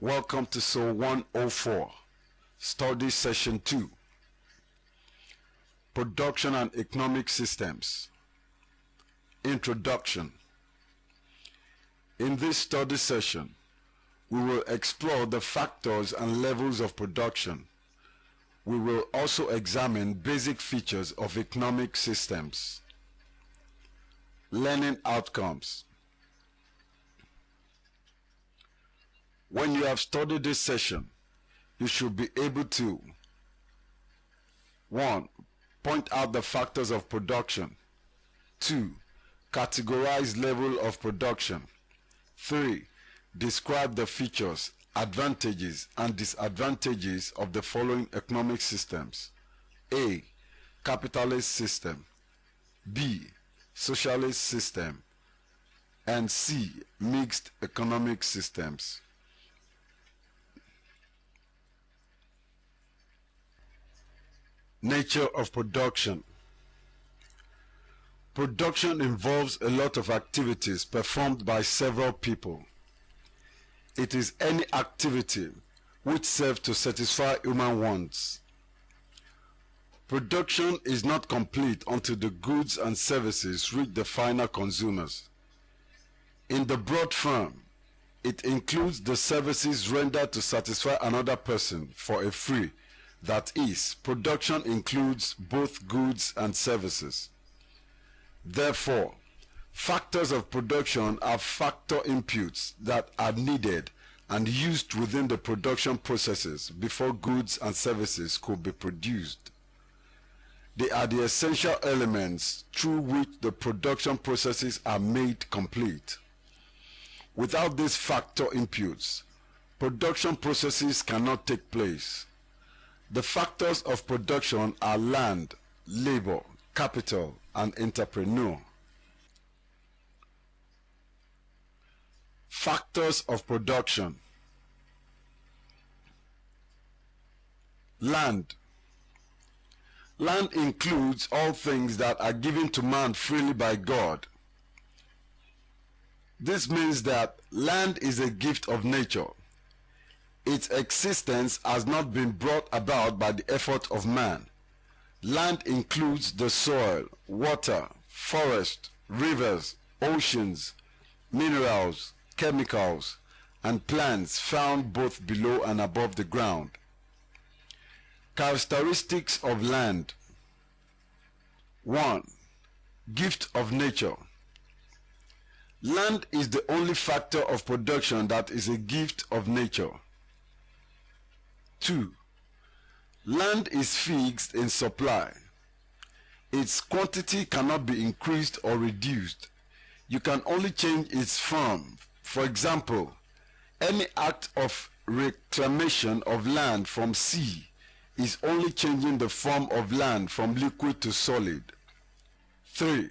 Welcome to SOL 104, Study Session 2, Production and Economic Systems. Introduction. In this study session, we will explore the factors and levels of production. We will also examine basic features of economic systems. Learning outcomes. When you have studied this session, you should be able to 1. Point out the factors of production. 2. Categorize level of production. 3. Describe the features, advantages, and disadvantages of the following economic systems. A. Capitalist system. B. Socialist system. And C. Mixed economic systems. Nature of production. Production involves a lot of activities performed by several people. It is any activity which serves to satisfy human wants. Production is not complete until the goods and services reach the final consumers. In the broad form, it includes the services rendered to satisfy another person for a free. That is, production includes both goods and services. Therefore, factors of production are factor inputs that are needed and used within the production processes before goods and services could be produced. They are the essential elements through which the production processes are made complete. Without these factor inputs, production processes cannot take place. The factors of production are land, labor, capital, and entrepreneur. Factors of production. Land. Land includes all things that are given to man freely by God. This means that land is a gift of nature. Its existence has not been brought about by the effort of man. Land includes the soil, water, forest, rivers, oceans, minerals, chemicals, and plants found both below and above the ground. Characteristics of land. 1. Gift of nature. Land is the only factor of production that is a gift of nature. 2. Land is fixed in supply. Its quantity cannot be increased or reduced. You can only change its form. For example, any act of reclamation of land from sea is only changing the form of land from liquid to solid. 3.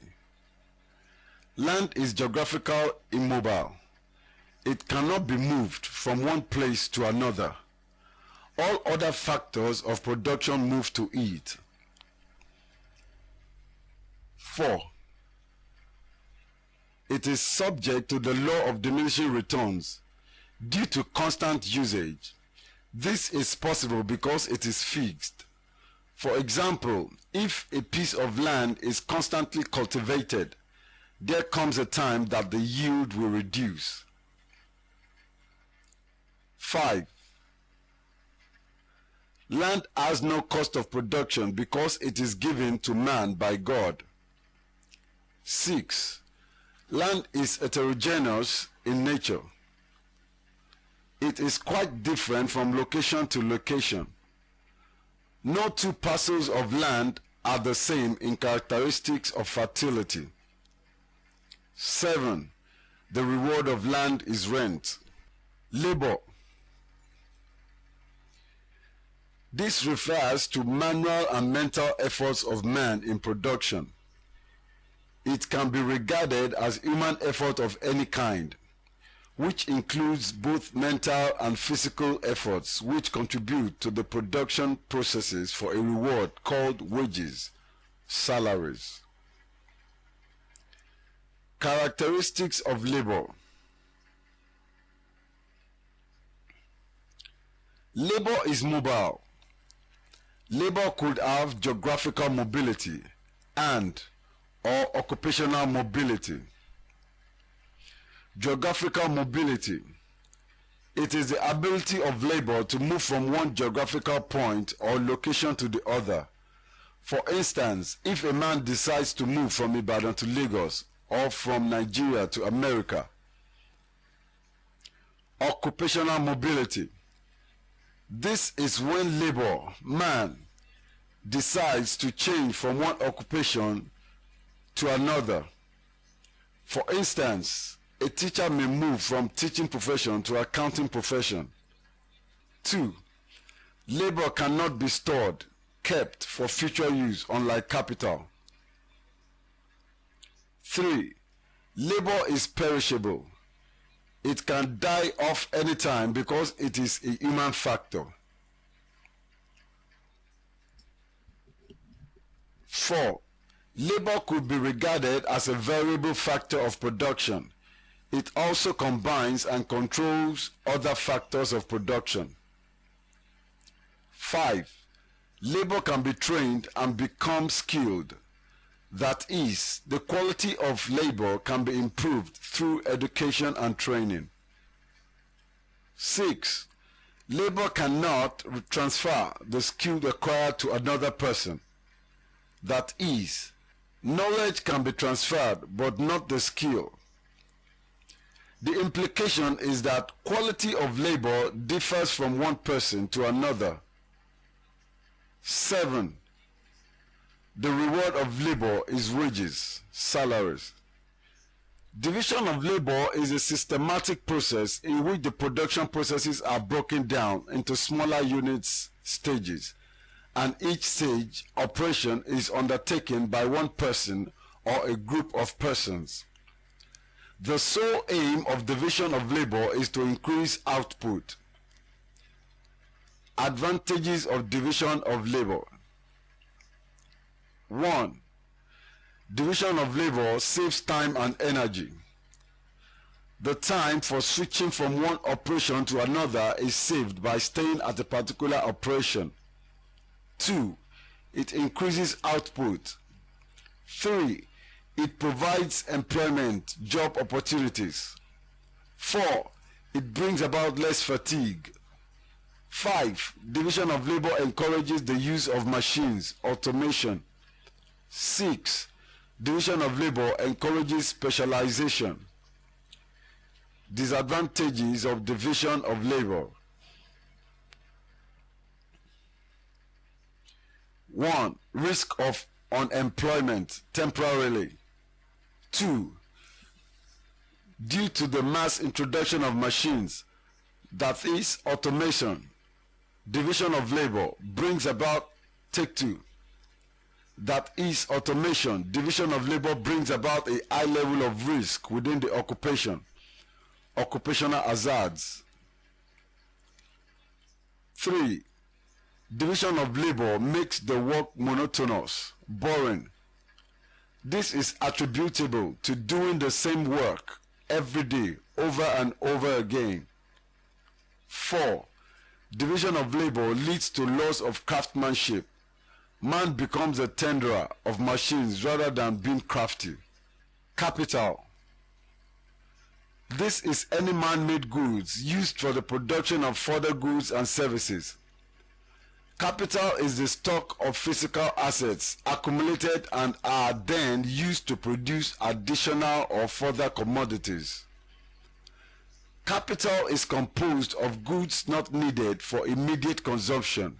Land is geographical immobile. It cannot be moved from one place to another. All other factors of production move to it. 4. It is subject to the law of diminishing returns due to constant usage. This is possible because it is fixed. For example, if a piece of land is constantly cultivated, there comes a time that the yield will reduce. 5. Land has no cost of production because it is given to man by God. 6. Land is heterogeneous in nature. It is quite different from location to location. No two parcels of land are the same in characteristics of fertility. 7. The reward of land is rent. Labor. This refers to manual and mental efforts of man in production. It can be regarded as human effort of any kind, which includes both mental and physical efforts which contribute to the production processes for a reward called wages, salaries. Characteristics of labor. Labor is mobile. Labor could have geographical mobility and or occupational mobility. Geographical mobility. It is the ability of labor to move from one geographical point or location to the other. For instance, if a man decides to move from Ibadan to Lagos or from Nigeria to America. Occupational mobility. This is when labor, man, decides to change from one occupation to another. For instance, a teacher may move from teaching profession to accounting profession. 2. Labor cannot be stored, kept for future use, unlike capital. 3. Labor is perishable. It can die off anytime because it is a human factor. 4. Labor could be regarded as a variable factor of production. It also combines and controls other factors of production. 5. Labor can be trained and become skilled. That is, the quality of labor can be improved through education and training. 6. Labor cannot transfer the skill acquired to another person. That is, knowledge can be transferred but not the skill. The implication is that quality of labor differs from one person to another. 7. The reward of labor is wages, salaries. Division of labor is a systematic process in which the production processes are broken down into smaller units, stages, and each stage operation is undertaken by one person or a group of persons. The sole aim of division of labor is to increase output. Advantages of division of labor. 1. Division of labor saves time and energy. The time for switching from one operation to another is saved by staying at a particular operation. 2. It increases output. 3. It provides employment, job opportunities. 4. It brings about less fatigue. 5. Division of labor encourages the use of machines, automation. 6. Division of labor encourages specialization. Disadvantages of division of labor. 1. Risk of unemployment temporarily. 2. Due to the mass introduction of machines, that is automation, division of labor brings about take two. That is automation, division of labor brings about a high level of risk within the occupation, occupational hazards. 3. Division of labor makes the work monotonous, boring. This is attributable to doing the same work every day over and over again. 4. Division of labor leads to loss of craftsmanship. Man becomes a tenderer of machines rather than being crafty. Capital. This is any man-made goods used for the production of further goods and services. Capital is the stock of physical assets accumulated and are then used to produce additional or further commodities. Capital is composed of goods not needed for immediate consumption,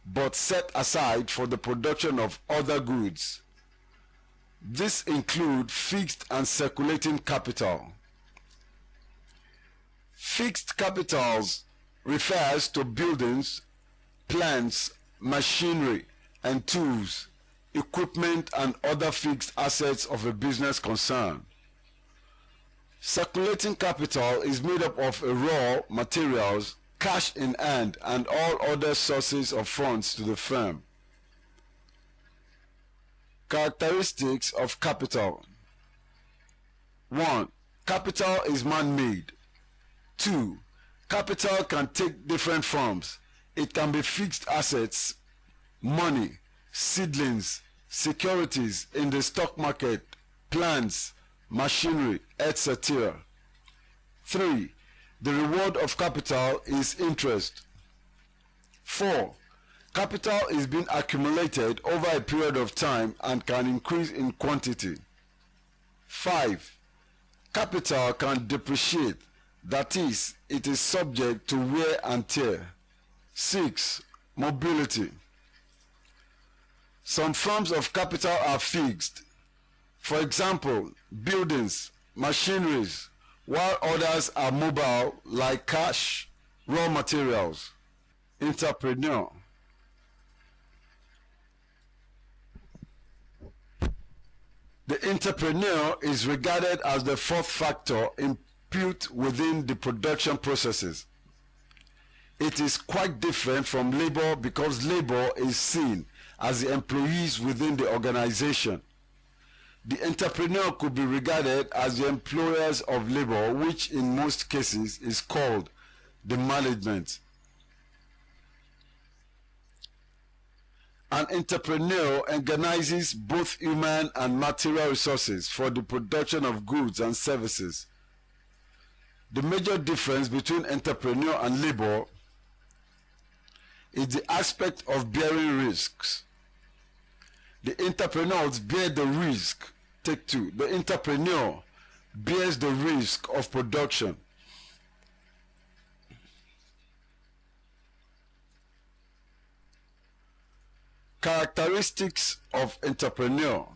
but set aside for the production of other goods. This includes fixed and circulating capital. Fixed capitals refers to buildings, plants, machinery and tools, equipment and other fixed assets of a business concern. Circulating capital is made up of raw materials, cash in hand and all other sources of funds to the firm. Characteristics of capital. 1. Capital is man-made. 2. Capital can take different forms. It can be fixed assets, money, seedlings, securities in the stock market, plants, machinery, etc. 3. The reward of capital is interest. 4. Capital is being accumulated over a period of time and can increase in quantity. 5. Capital can depreciate, that is, it is subject to wear and tear. 6. Mobility. Some forms of capital are fixed. For example, buildings, machineries, while others are mobile like cash, raw materials. Entrepreneur. The entrepreneur is regarded as the fourth factor input within the production processes. It is quite different from labor because labor is seen as the employees within the organization. The entrepreneur could be regarded as the employers of labor, which in most cases is called the management. An entrepreneur organizes both human and material resources for the production of goods and services. The major difference between entrepreneur and labor is the aspect of bearing risks. The entrepreneurs bear the risk. Take 2. The entrepreneur bears the risk of production. Characteristics of entrepreneur.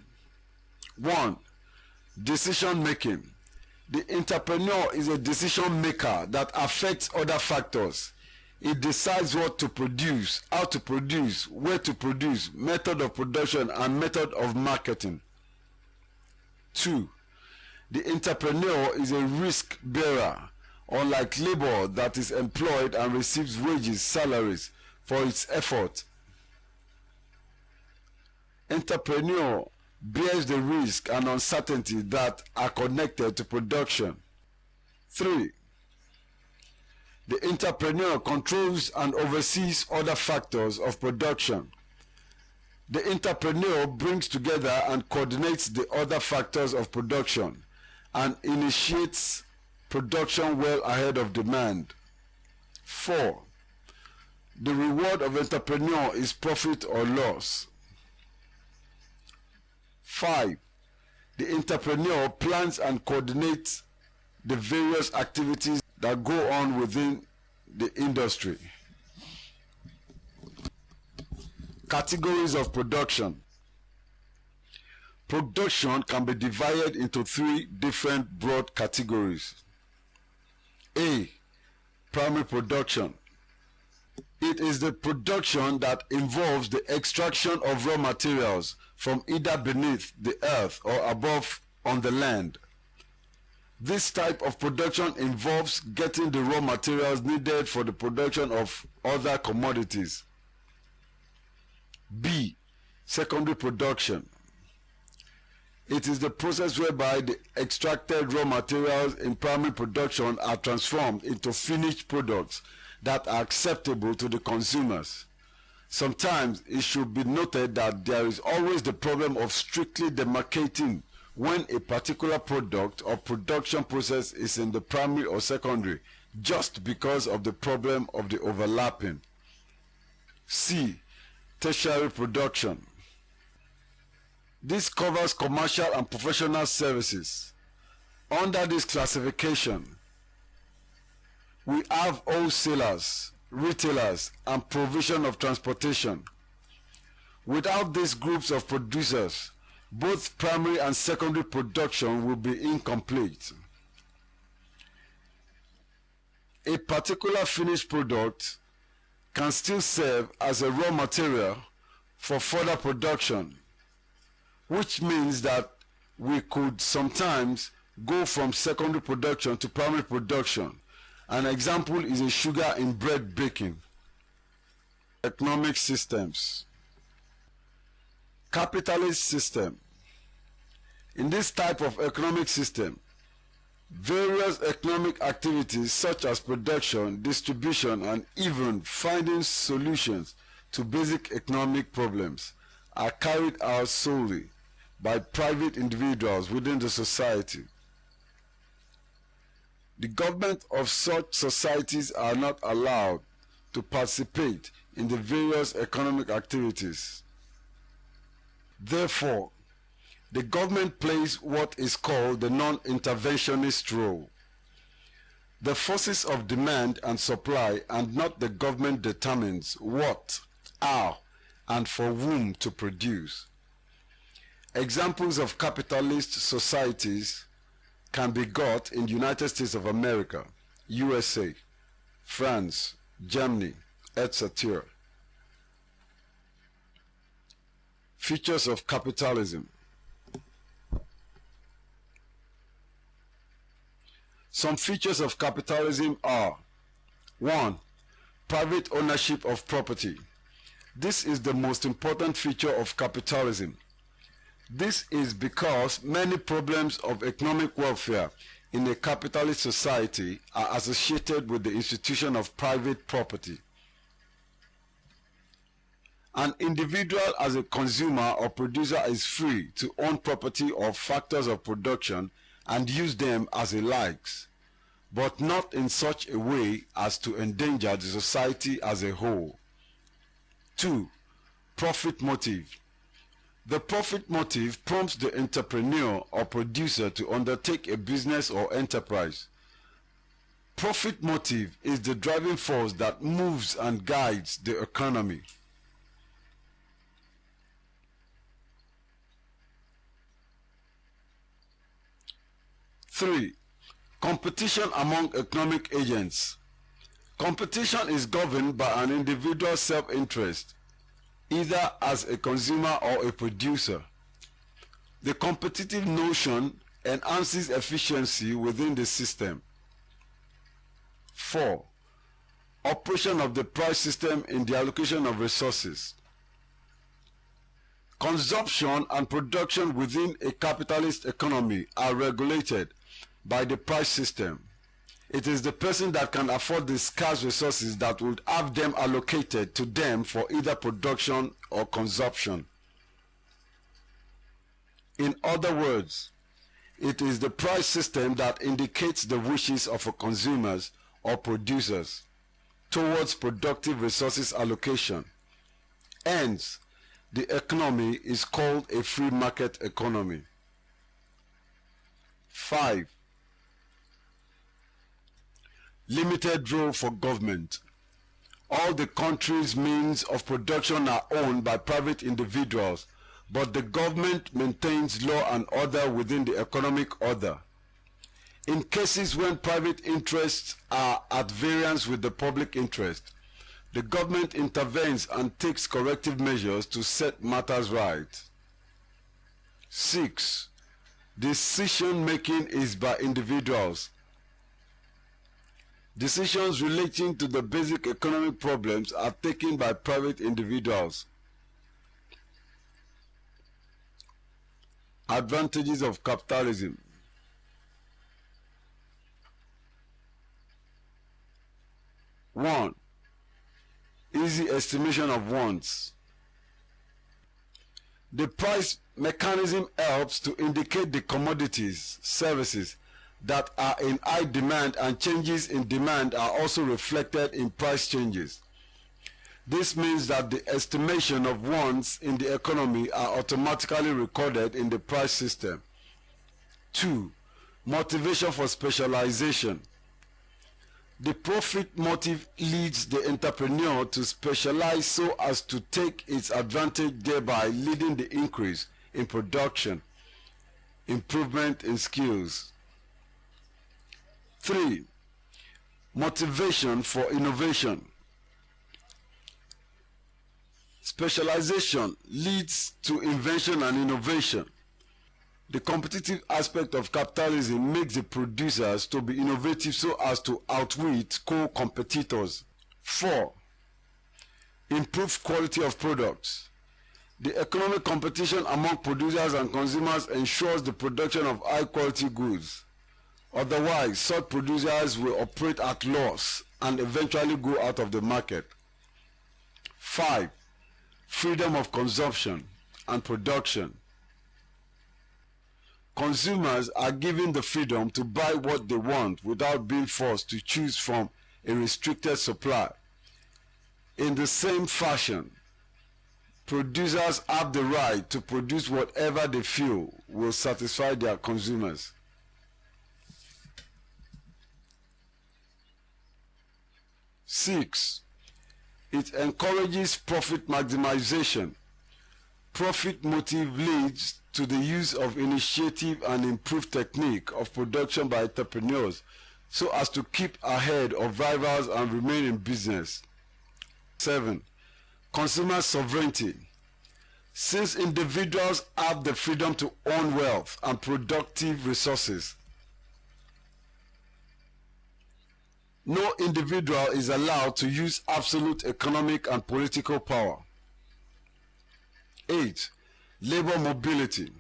1. Decision making. The entrepreneur is a decision maker that affects other factors. It decides what to produce, how to produce, where to produce, method of production, and method of marketing. 2. The entrepreneur is a risk bearer, unlike labor that is employed and receives wages, salaries for its effort. Entrepreneur bears the risk and uncertainty that are connected to production. 3. The entrepreneur controls and oversees other factors of production. The entrepreneur brings together and coordinates the other factors of production and initiates production well ahead of demand. 4. The reward of entrepreneur is profit or loss. 5. The entrepreneur plans and coordinates the various activities that go on within the industry. Categories of production. Production can be divided into 3 different broad categories. A. Primary production. It is the production that involves the extraction of raw materials from either beneath the earth or above on the land. This type of production involves getting the raw materials needed for the production of other commodities. B. Secondary production. It is the process whereby the extracted raw materials in primary production are transformed into finished products that are acceptable to the consumers. Sometimes it should be noted that there is always the problem of strictly demarcating when a particular product or production process is in the primary or secondary, just because of the problem of the overlapping. C. Tertiary production. This covers commercial and professional services. Under this classification, we have wholesalers, retailers, and provision of transportation. Without these groups of producers, both primary and secondary production will be incomplete. A particular finished product can still serve as a raw material for further production, which means that we could sometimes go from secondary production to primary production. An example is a sugar in bread baking. Economic systems. Capitalist system. In this type of economic system, Various economic activities such as production, distribution, and even finding solutions to basic economic problems are carried out solely by private individuals within the society. The government of such societies are not allowed to participate in the various economic activities. Therefore, the government plays what is called the non-interventionist role. The forces of demand and supply and not the government determines what, how, and for whom to produce. Examples of capitalist societies can be got in the United States of America, USA, France, Germany, etc. Features of capitalism. Some features of capitalism are: 1. Private ownership of property. This is the most important feature of capitalism. This is because many problems of economic welfare in a capitalist society are associated with the institution of private property. An individual as a consumer or producer is free to own property or factors of production and use them as he likes, but not in such a way as to endanger the society as a whole. 2. Profit motive. The profit motive prompts the entrepreneur or producer to undertake a business or enterprise. Profit motive is the driving force that moves and guides the economy. Three, competition among economic agents. Competition is governed by an individual's self-interest, either as a consumer or a producer. The competitive notion enhances efficiency within the system. 4. Operation of the price system in the allocation of resources. Consumption and production within a capitalist economy are regulated by the price system. It is the person that can afford the scarce resources that would have them allocated to them for either production or consumption. In other words, it is the price system that indicates the wishes of consumers or producers towards productive resources allocation. Hence, the economy is called a free market economy. 5. Limited role for government. All the country's means of production are owned by private individuals, but the government maintains law and order within the economic order. In cases when private interests are at variance with the public interest, the government intervenes and takes corrective measures to set matters right. 6. Decision making is by individuals. Decisions relating to the basic economic problems are taken by private individuals. Advantages of capitalism. 1. Easy estimation of wants. The price mechanism helps to indicate the commodities, services that are in high demand, and changes in demand are also reflected in price changes. This means that the estimation of wants in the economy are automatically recorded in the price system. 2. Motivation for specialization. The profit motive leads the entrepreneur to specialize so as to take its advantage, thereby leading the increase in production, improvement in skills. 3. Motivation for innovation. Specialization leads to invention and innovation. The competitive aspect of capitalism makes the producers to be innovative so as to outwit co-competitors. 4. Improved quality of products. The economic competition among producers and consumers ensures the production of high-quality goods. Otherwise, such producers will operate at loss and eventually go out of the market. 5. Freedom of consumption and production. Consumers are given the freedom to buy what they want without being forced to choose from a restricted supply. In the same fashion, producers have the right to produce whatever they feel will satisfy their consumers. Six, it encourages profit maximization. Profit motive leads to the use of initiative and improved technique of production by entrepreneurs so as to keep ahead of rivals and remain in business. 7. Consumer sovereignty. Since individuals have the freedom to own wealth and productive resources, no individual is allowed to use absolute economic and political power. 8. Labor mobility.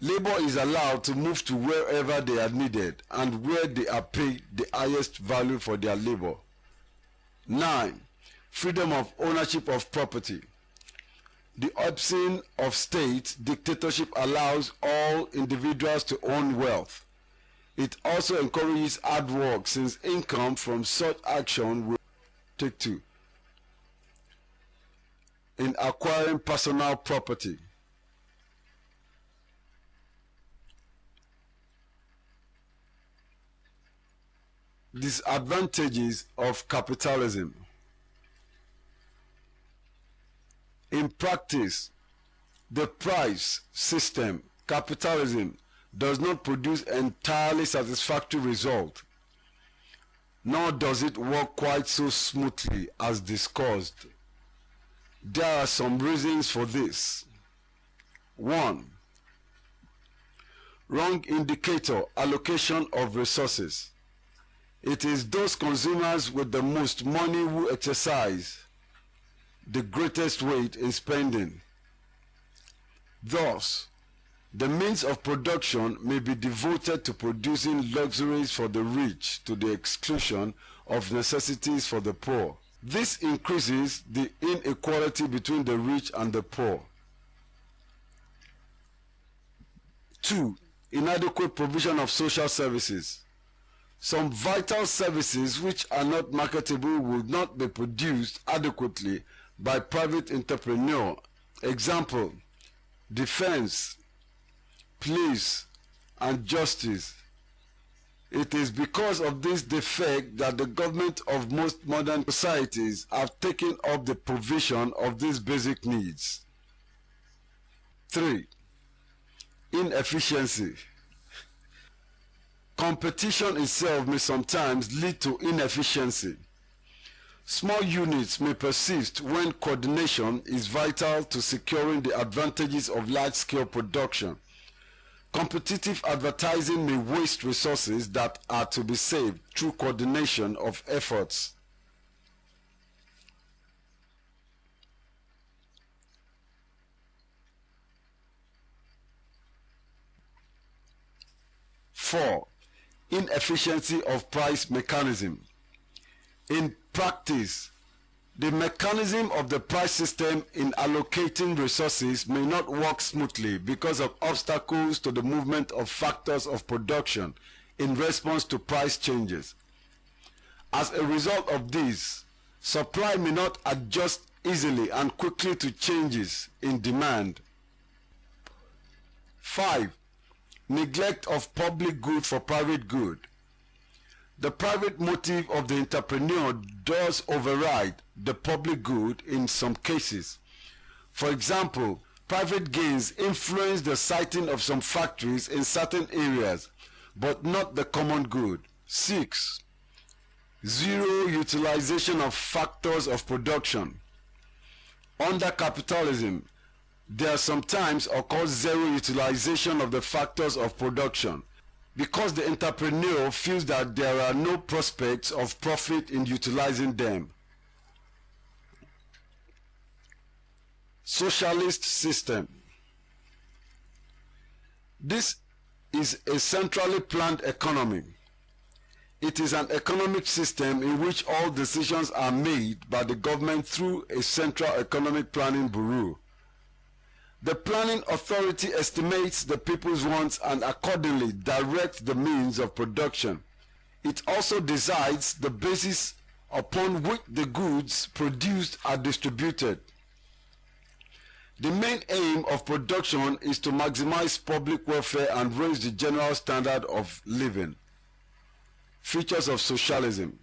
Labor is allowed to move to wherever they are needed and where they are paid the highest value for their labor. 9. Freedom of ownership of property. The absence of state dictatorship allows all individuals to own wealth. It also encourages hard work since income from such action will take to in acquiring personal property. Disadvantages of capitalism. In practice, the price system, capitalism, does not produce entirely satisfactory result, nor does it work quite so smoothly as discussed. There are some reasons for this. 1. Wrong indicator allocation of resources. It is those consumers with the most money who exercise the greatest weight in spending. Thus, the means of production may be devoted to producing luxuries for the rich to the exclusion of necessities for the poor. This increases the inequality between the rich and the poor. 2. Inadequate provision of social services. Some vital services which are not marketable will not be produced adequately by private entrepreneur. Example, defense, police, and justice. It is because of this defect that the government of most modern societies have taken up the provision of these basic needs. 3. Inefficiency. Competition itself may sometimes lead to inefficiency. Small units may persist when coordination is vital to securing the advantages of large-scale production. Competitive advertising may waste resources that are to be saved through coordination of efforts. Four, inefficiency of price mechanism. In practice, the mechanism of the price system in allocating resources may not work smoothly because of obstacles to the movement of factors of production in response to price changes. As a result of this, supply may not adjust easily and quickly to changes in demand. 5. Neglect of public good for private good. The private motive of the entrepreneur does override the public good in some cases. For example, private gains influence the siting of some factories in certain areas, but not the common good. 6. Zero utilization of factors of production. Under capitalism, there sometimes occurs zero utilization of the factors of production, because the entrepreneur feels that there are no prospects of profit in utilizing them. Socialist system. This is a centrally planned economy. It is an economic system in which all decisions are made by the government through a central economic planning bureau. The planning authority estimates the people's wants and accordingly directs the means of production. It also decides the basis upon which the goods produced are distributed. The main aim of production is to maximize public welfare and raise the general standard of living. Features of socialism.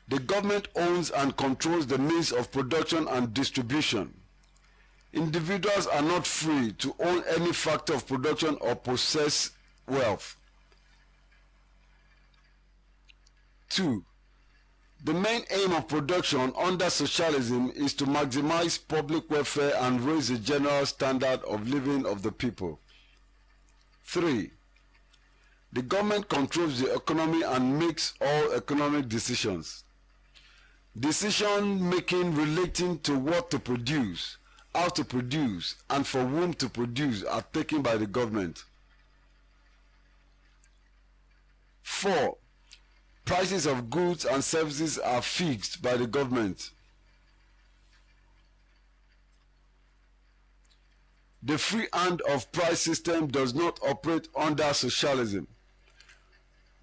The government owns and controls the means of production and distribution. Individuals are not free to own any factor of production or possess wealth. 2. The main aim of production under socialism is to maximize public welfare and raise the general standard of living of the people. 3. The government controls the economy and makes all economic decisions. Decision making relating to what to produce, how to produce, and for whom to produce are taken by the government. 4. Prices of goods and services are fixed by the government. The free hand of price system does not operate under socialism.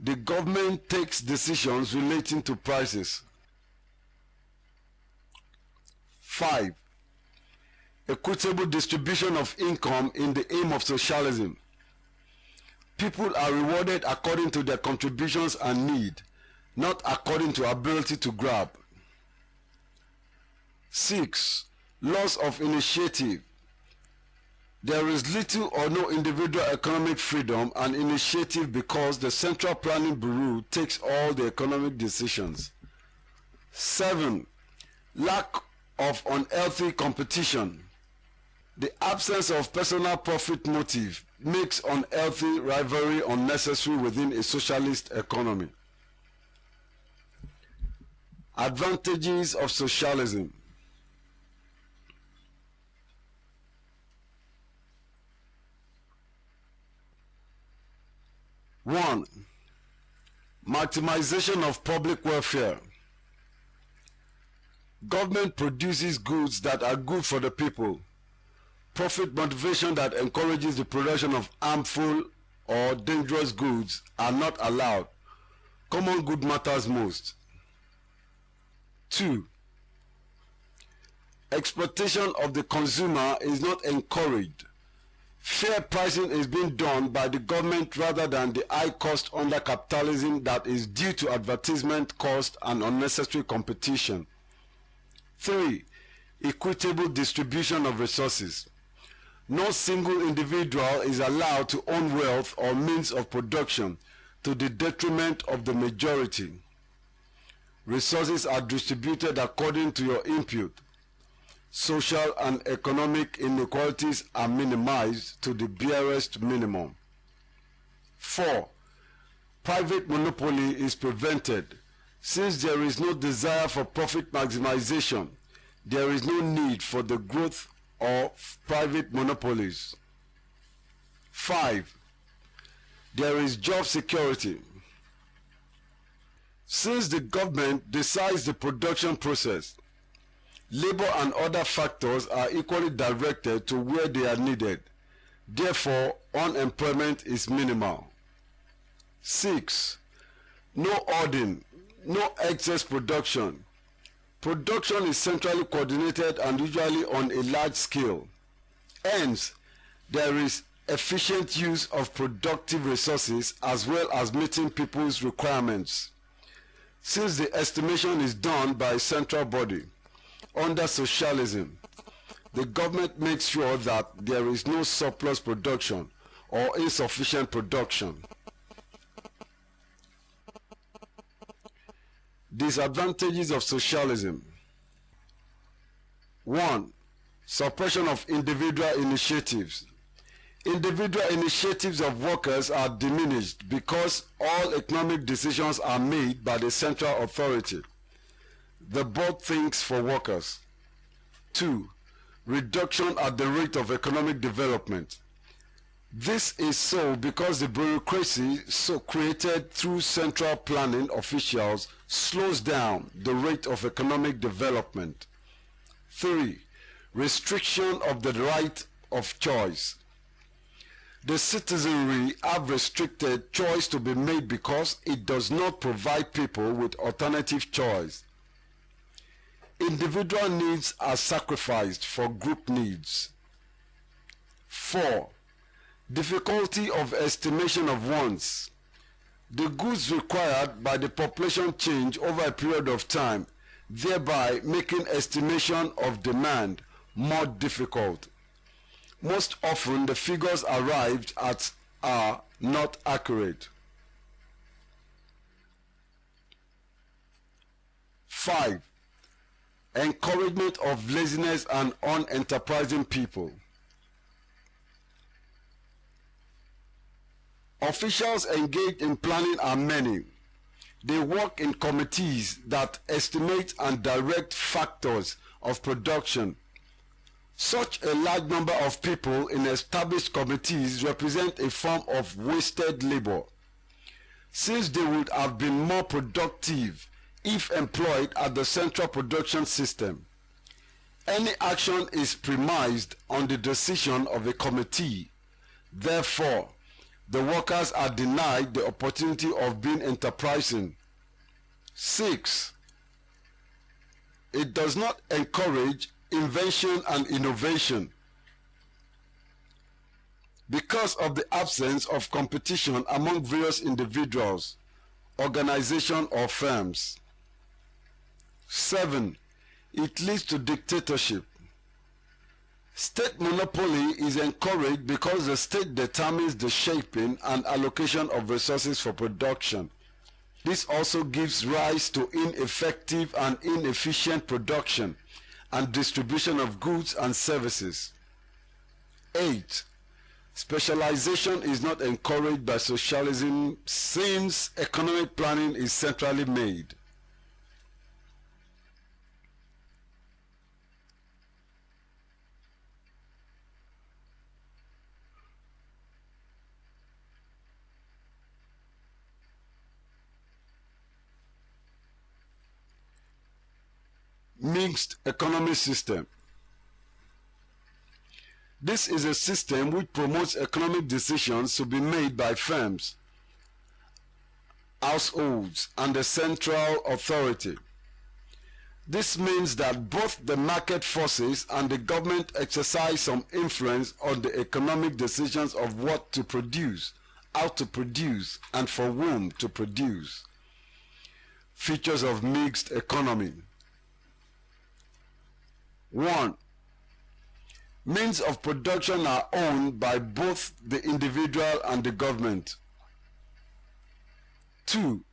The government takes decisions relating to prices. 5. Equitable distribution of income in the aim of socialism. People are rewarded according to their contributions and need, not according to ability to grab. 6. Loss of initiative. There is little or no individual economic freedom and initiative because the Central Planning Bureau takes all the economic decisions. 7. Lack of unhealthy competition. The absence of personal profit motive makes unhealthy rivalry unnecessary within a socialist economy. Advantages of socialism. One, maximization of public welfare. Government produces goods that are good for the people. Profit motivation that encourages the production of harmful or dangerous goods are not allowed. Common good matters most. 2. Exploitation of the consumer is not encouraged. Fair pricing is being done by the government rather than the high cost under capitalism that is due to advertisement cost and unnecessary competition. 3. Equitable distribution of resources. No single individual is allowed to own wealth or means of production to the detriment of the majority. Resources are distributed according to your input. Social and economic inequalities are minimized to the barest minimum. 4. Private monopoly is prevented. Since there is no desire for profit maximization, there is no need for the growth of private monopolies. 5. There is job security. Since the government decides the production process, labor and other factors are equally directed to where they are needed. Therefore, unemployment is minimal. 6. No hoarding, no excess production. Production is centrally coordinated and usually on a large scale. Hence, there is efficient use of productive resources as well as meeting people's requirements. Since the estimation is done by a central body, under socialism, the government makes sure that there is no surplus production or insufficient production. Disadvantages of socialism. 1. Suppression of individual initiatives. Individual initiatives of workers are diminished because all economic decisions are made by the central authority. The board thinks for workers. 2. Reduction at the rate of economic development. This is so because the bureaucracy so created through central planning officials slows down the rate of economic development. 3. Restriction of the right of choice. The citizenry have restricted choice to be made because it does not provide people with alternative choice. Individual needs are sacrificed for group needs. 4. Difficulty of estimation of wants. The goods required by the population change over a period of time, thereby making estimation of demand more difficult. Most often the figures arrived at are not accurate. 5. Encouragement of laziness and unenterprising people. Officials engaged in planning are many. They work in committees that estimate and direct factors of production. Such a large number of people in established committees represent a form of wasted labor, since they would have been more productive if employed at the central production system. Any action is premised on the decision of a committee. Therefore, the workers are denied the opportunity of being enterprising. 6. It does not encourage invention and innovation. Because of the absence of competition among various individuals, organizations, or firms. 7. It leads to dictatorship. State monopoly is encouraged because the state determines the shaping and allocation of resources for production. This also gives rise to ineffective and inefficient production and distribution of goods and services. 8. Specialization is not encouraged by socialism since economic planning is centrally made. Mixed economy system. This is a system which promotes economic decisions to be made by firms, households, and the central authority. This means that both the market forces and the government exercise some influence on the economic decisions of what to produce, how to produce, and for whom to produce. Features of mixed economy. 1. Means of production are owned by both the individual and the government. 2.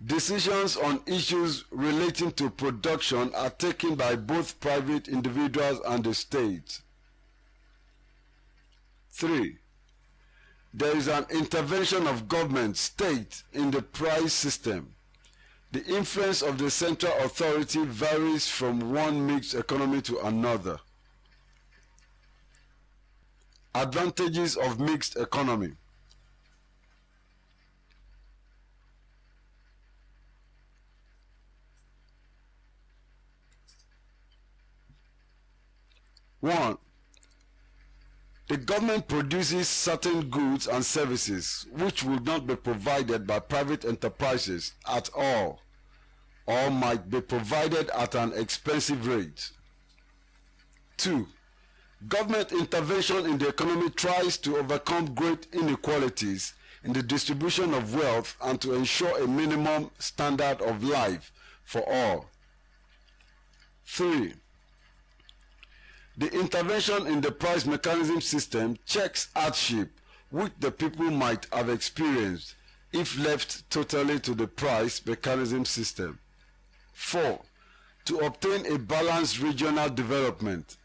Decisions on issues relating to production are taken by both private individuals and the state. 3. There is an intervention of government, state, in the price system. The influence of the central authority varies from one mixed economy to another. Advantages of mixed economy. One, the government produces certain goods and services which will not be provided by private enterprises at all, or might be provided at an expensive rate. 2. Government intervention in the economy tries to overcome great inequalities in the distribution of wealth and to ensure a minimum standard of life for all. 3. The intervention in the price mechanism system checks hardship which the people might have experienced if left totally to the price mechanism system. 4. To obtain a balanced regional development.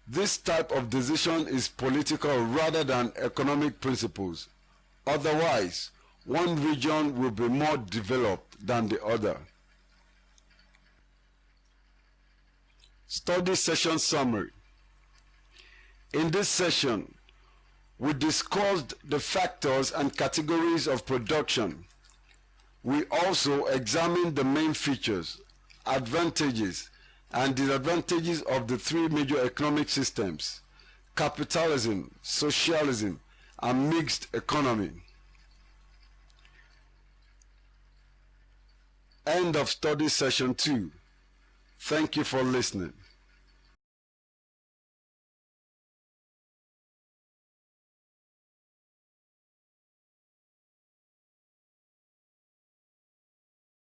This type of decision is political rather than economic principles. Otherwise, one region will be more developed than the other. Study session summary. In this session, We discussed the factors and categories of production. We also examined the main features, advantages, and disadvantages of the three major economic systems: capitalism, socialism, and mixed economy. End of study session 2. Thank you for listening.